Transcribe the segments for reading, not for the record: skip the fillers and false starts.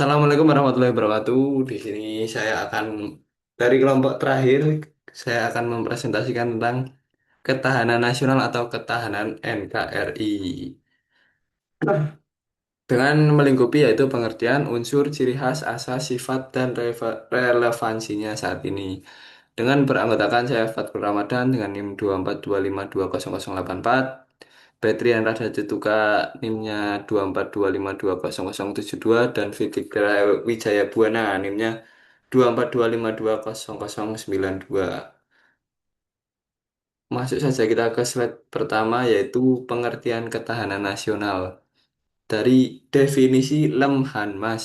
Assalamualaikum warahmatullahi wabarakatuh. Di sini saya akan dari kelompok terakhir, saya akan mempresentasikan tentang ketahanan nasional atau ketahanan NKRI. Dengan melingkupi yaitu pengertian unsur, ciri khas, asas, sifat, dan relevansinya saat ini. Dengan beranggotakan saya Fatkul Ramadan dengan NIM 242520084, Petrian Rada Cetuka NIM-nya 242520072, dan Fikra Wijaya Buana NIM-nya 242520092. Masuk saja kita ke slide pertama yaitu pengertian ketahanan nasional. Dari definisi Lemhanmas.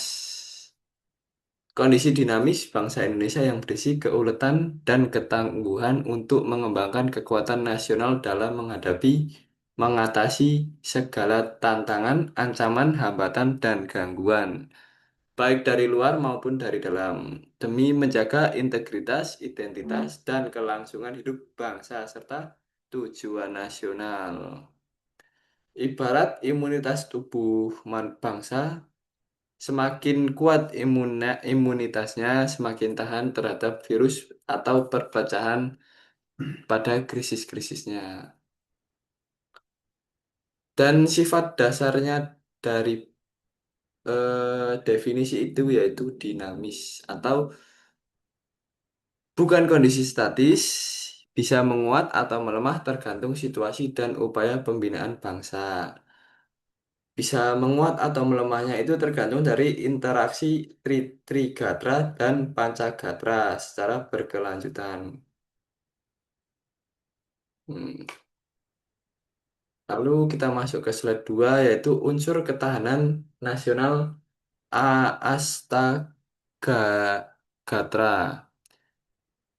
Kondisi dinamis bangsa Indonesia yang berisi keuletan dan ketangguhan untuk mengembangkan kekuatan nasional dalam mengatasi segala tantangan, ancaman, hambatan, dan gangguan, baik dari luar maupun dari dalam, demi menjaga integritas, identitas, dan kelangsungan hidup bangsa serta tujuan nasional. Ibarat imunitas tubuh bangsa. Semakin kuat imunitasnya, semakin tahan terhadap virus atau perpecahan pada krisis-krisisnya. Dan sifat dasarnya dari definisi itu yaitu dinamis atau bukan kondisi statis, bisa menguat atau melemah tergantung situasi dan upaya pembinaan bangsa. Bisa menguat atau melemahnya itu tergantung dari interaksi Trigatra dan Pancagatra secara berkelanjutan. Hmm. Lalu kita masuk ke slide 2 yaitu unsur ketahanan nasional Astagatra.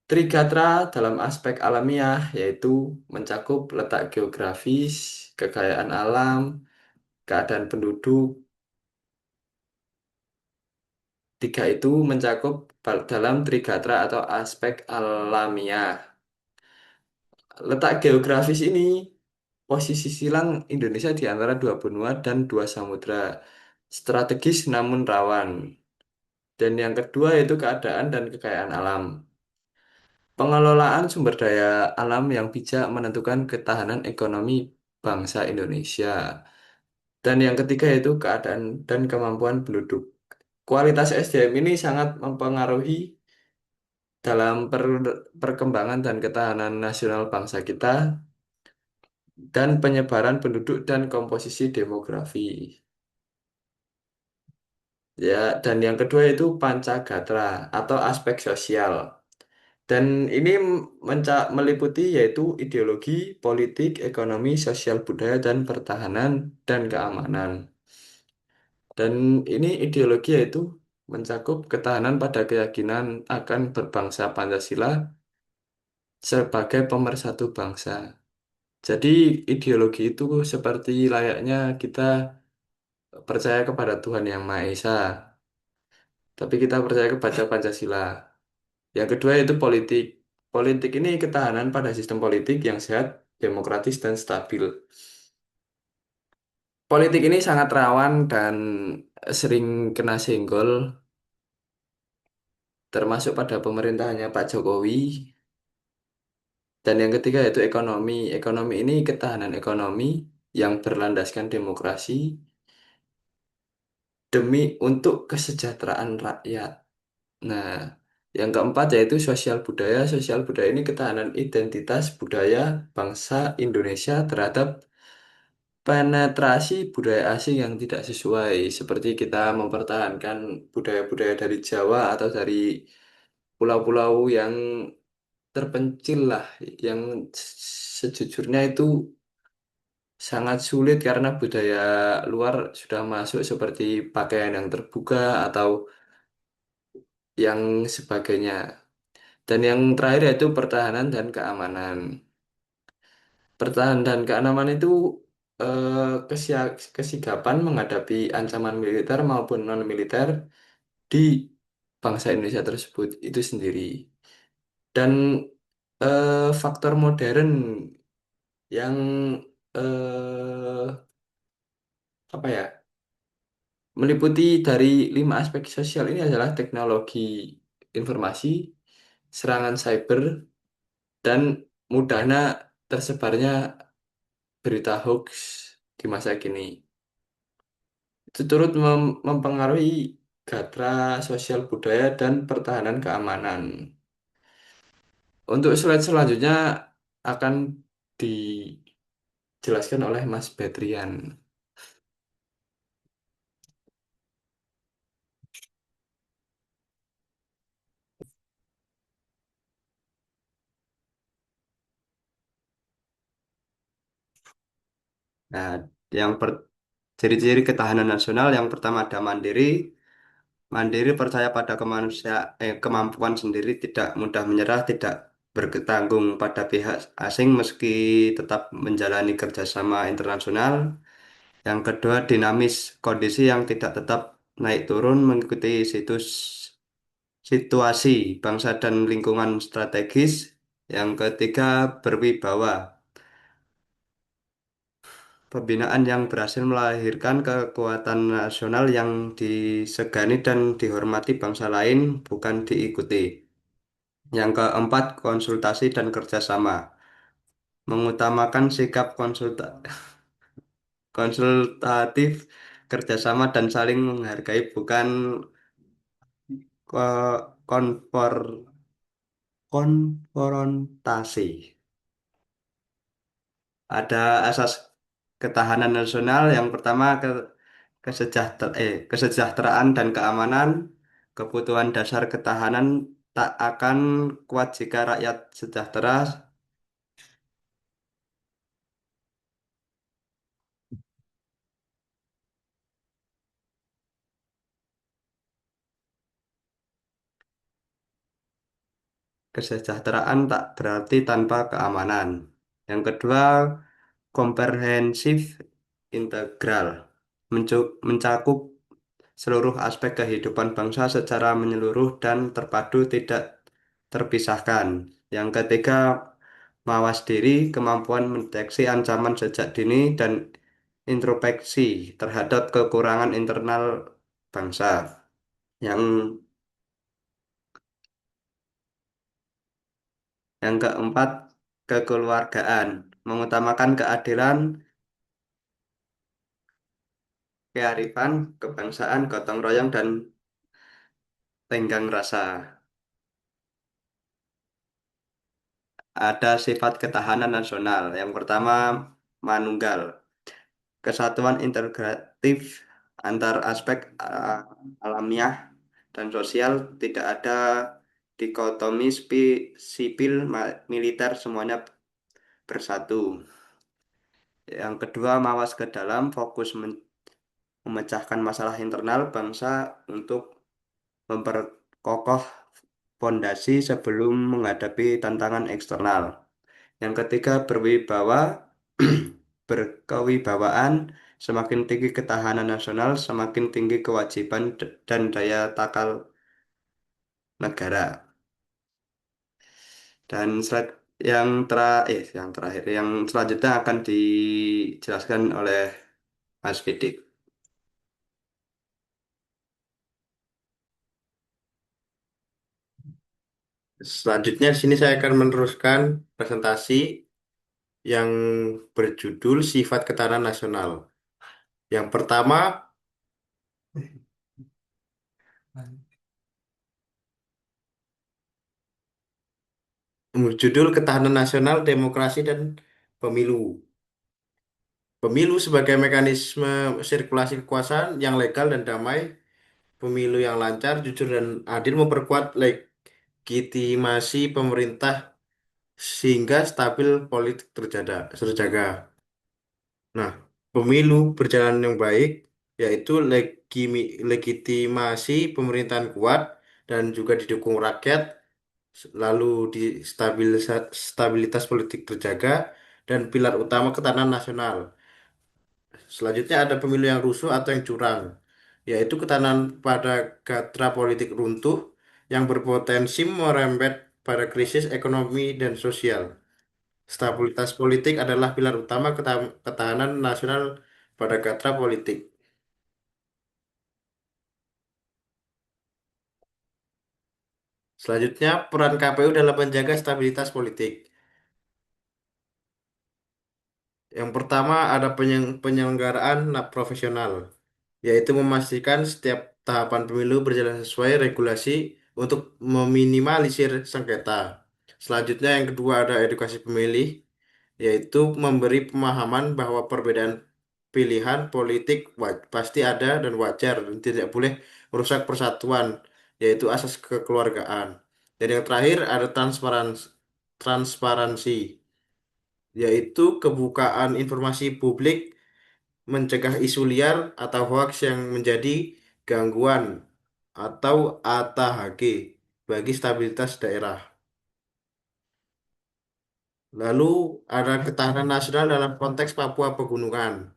Trigatra dalam aspek alamiah yaitu mencakup letak geografis, kekayaan alam, keadaan penduduk. Tiga itu mencakup dalam Trigatra atau aspek alamiah. Letak geografis ini posisi silang Indonesia di antara dua benua dan dua samudra. Strategis namun rawan. Dan yang kedua yaitu keadaan dan kekayaan alam. Pengelolaan sumber daya alam yang bijak menentukan ketahanan ekonomi bangsa Indonesia. Dan yang ketiga yaitu keadaan dan kemampuan penduduk. Kualitas SDM ini sangat mempengaruhi dalam perkembangan dan ketahanan nasional bangsa kita dan penyebaran penduduk dan komposisi demografi. Ya, dan yang kedua itu Pancagatra atau aspek sosial. Dan ini meliputi yaitu ideologi, politik, ekonomi, sosial budaya, dan pertahanan dan keamanan. Dan ini ideologi yaitu mencakup ketahanan pada keyakinan akan berbangsa Pancasila sebagai pemersatu bangsa. Jadi ideologi itu seperti layaknya kita percaya kepada Tuhan Yang Maha Esa, tapi kita percaya kepada Pancasila. Yang kedua yaitu politik. Politik ini ketahanan pada sistem politik yang sehat, demokratis, dan stabil. Politik ini sangat rawan dan sering kena senggol, termasuk pada pemerintahannya Pak Jokowi. Dan yang ketiga yaitu ekonomi. Ekonomi ini ketahanan ekonomi yang berlandaskan demokrasi demi untuk kesejahteraan rakyat. Nah, yang keempat yaitu sosial budaya. Sosial budaya ini ketahanan identitas budaya bangsa Indonesia terhadap penetrasi budaya asing yang tidak sesuai, seperti kita mempertahankan budaya-budaya dari Jawa atau dari pulau-pulau yang terpencil lah, yang sejujurnya itu sangat sulit karena budaya luar sudah masuk seperti pakaian yang terbuka atau yang sebagainya. Dan yang terakhir yaitu pertahanan dan keamanan. Pertahanan dan keamanan itu kesigapan menghadapi ancaman militer maupun non-militer di bangsa Indonesia tersebut itu sendiri. Dan faktor modern yang apa ya? Meliputi dari lima aspek sosial ini adalah teknologi informasi, serangan cyber, dan mudahnya tersebarnya berita hoax di masa kini. Itu turut mempengaruhi gatra sosial budaya dan pertahanan keamanan. Untuk slide selanjutnya akan dijelaskan oleh Mas Petrian. Nah, yang ciri-ciri ketahanan nasional yang pertama ada mandiri. Mandiri percaya pada kemampuan sendiri, tidak mudah menyerah, tidak bertanggung pada pihak asing meski tetap menjalani kerjasama internasional. Yang kedua, dinamis, kondisi yang tidak tetap naik turun mengikuti situasi bangsa dan lingkungan strategis. Yang ketiga, berwibawa. Pembinaan yang berhasil melahirkan kekuatan nasional yang disegani dan dihormati bangsa lain, bukan diikuti. Yang keempat, konsultasi dan kerjasama. Mengutamakan sikap konsultatif, kerjasama, dan saling menghargai, bukan konfor konfrontasi. Ada asas ketahanan nasional. Yang pertama, kesejahteraan dan keamanan. Kebutuhan dasar ketahanan tak akan kuat jika rakyat sejahtera. Kesejahteraan tak berarti tanpa keamanan. Yang kedua, komprehensif integral. Mencakup seluruh aspek kehidupan bangsa secara menyeluruh dan terpadu, tidak terpisahkan. Yang ketiga, mawas diri, kemampuan mendeteksi ancaman sejak dini dan introspeksi terhadap kekurangan internal bangsa. Yang yang keempat, kekeluargaan, mengutamakan keadilan, kearifan, kebangsaan, gotong royong, dan tenggang rasa. Ada sifat ketahanan nasional. Yang pertama, manunggal. Kesatuan integratif antar aspek alamiah dan sosial, tidak ada dikotomi sipil militer, semuanya bersatu. Yang kedua, mawas ke dalam, fokus memecahkan masalah internal bangsa untuk memperkokoh fondasi sebelum menghadapi tantangan eksternal. Yang ketiga, berwibawa, berkewibawaan. Semakin tinggi ketahanan nasional, semakin tinggi kewajiban dan daya takal negara. Dan slide yang terakhir, yang selanjutnya akan dijelaskan oleh Mas Fidik. Selanjutnya di sini saya akan meneruskan presentasi yang berjudul Sifat Ketahanan Nasional. Yang pertama, judul Ketahanan Nasional, Demokrasi dan Pemilu. Pemilu sebagai mekanisme sirkulasi kekuasaan yang legal dan damai, pemilu yang lancar, jujur dan adil memperkuat legitimasi pemerintah sehingga stabil politik terjaga. Nah, pemilu berjalan yang baik, yaitu legitimasi pemerintahan kuat dan juga didukung rakyat, lalu di stabilitas politik terjaga, dan pilar utama ketahanan nasional. Selanjutnya ada pemilu yang rusuh atau yang curang, yaitu ketahanan pada gatra politik runtuh yang berpotensi merembet pada krisis ekonomi dan sosial. Stabilitas politik adalah pilar utama ketahanan nasional pada gatra politik. Selanjutnya, peran KPU dalam menjaga stabilitas politik. Yang pertama ada penyelenggaraan profesional, yaitu memastikan setiap tahapan pemilu berjalan sesuai regulasi untuk meminimalisir sengketa. Selanjutnya yang kedua ada edukasi pemilih, yaitu memberi pemahaman bahwa perbedaan pilihan politik pasti ada dan wajar dan tidak boleh merusak persatuan, yaitu asas kekeluargaan. Dan yang terakhir ada transparansi, yaitu kebukaan informasi publik mencegah isu liar atau hoaks yang menjadi gangguan atau ATHG bagi stabilitas daerah. Lalu ada ketahanan nasional dalam konteks Papua Pegunungan.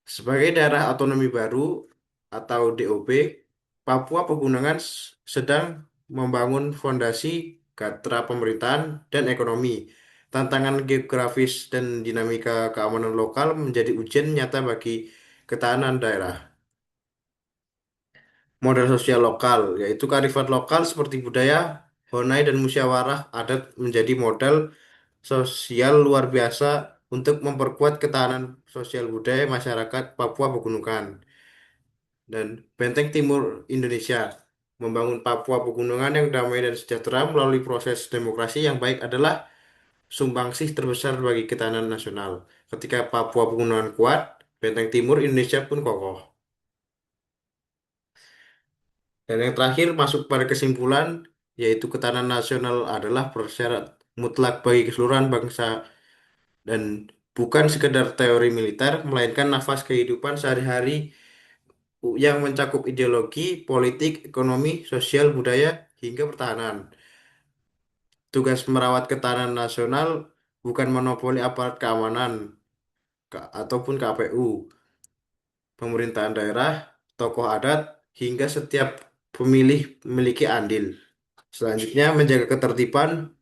Sebagai daerah otonomi baru atau DOB, Papua Pegunungan sedang membangun fondasi gatra pemerintahan dan ekonomi. Tantangan geografis dan dinamika keamanan lokal menjadi ujian nyata bagi ketahanan daerah. Model sosial lokal, yaitu kearifan lokal seperti budaya, honai, dan musyawarah adat menjadi model sosial luar biasa untuk memperkuat ketahanan sosial budaya masyarakat Papua Pegunungan. Dan Benteng Timur Indonesia membangun Papua Pegunungan yang damai dan sejahtera melalui proses demokrasi yang baik adalah sumbangsih terbesar bagi ketahanan nasional. Ketika Papua Pegunungan kuat, Benteng Timur Indonesia pun kokoh. Dan yang terakhir masuk pada kesimpulan, yaitu ketahanan nasional adalah persyarat mutlak bagi keseluruhan bangsa dan bukan sekedar teori militer, melainkan nafas kehidupan sehari-hari yang mencakup ideologi, politik, ekonomi, sosial, budaya, hingga pertahanan. Tugas merawat ketahanan nasional bukan monopoli aparat keamanan ataupun KPU, pemerintahan daerah, tokoh adat, hingga setiap pemilih memiliki andil. Selanjutnya, menjaga ketertiban,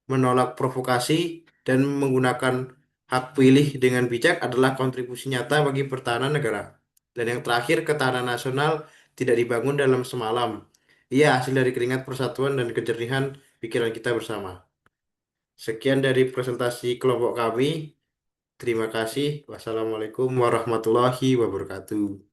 menolak provokasi, dan menggunakan hak pilih dengan bijak adalah kontribusi nyata bagi pertahanan negara. Dan yang terakhir, ketahanan nasional tidak dibangun dalam semalam. Ia hasil dari keringat persatuan dan kejernihan pikiran kita bersama. Sekian dari presentasi kelompok kami. Terima kasih. Wassalamualaikum warahmatullahi wabarakatuh.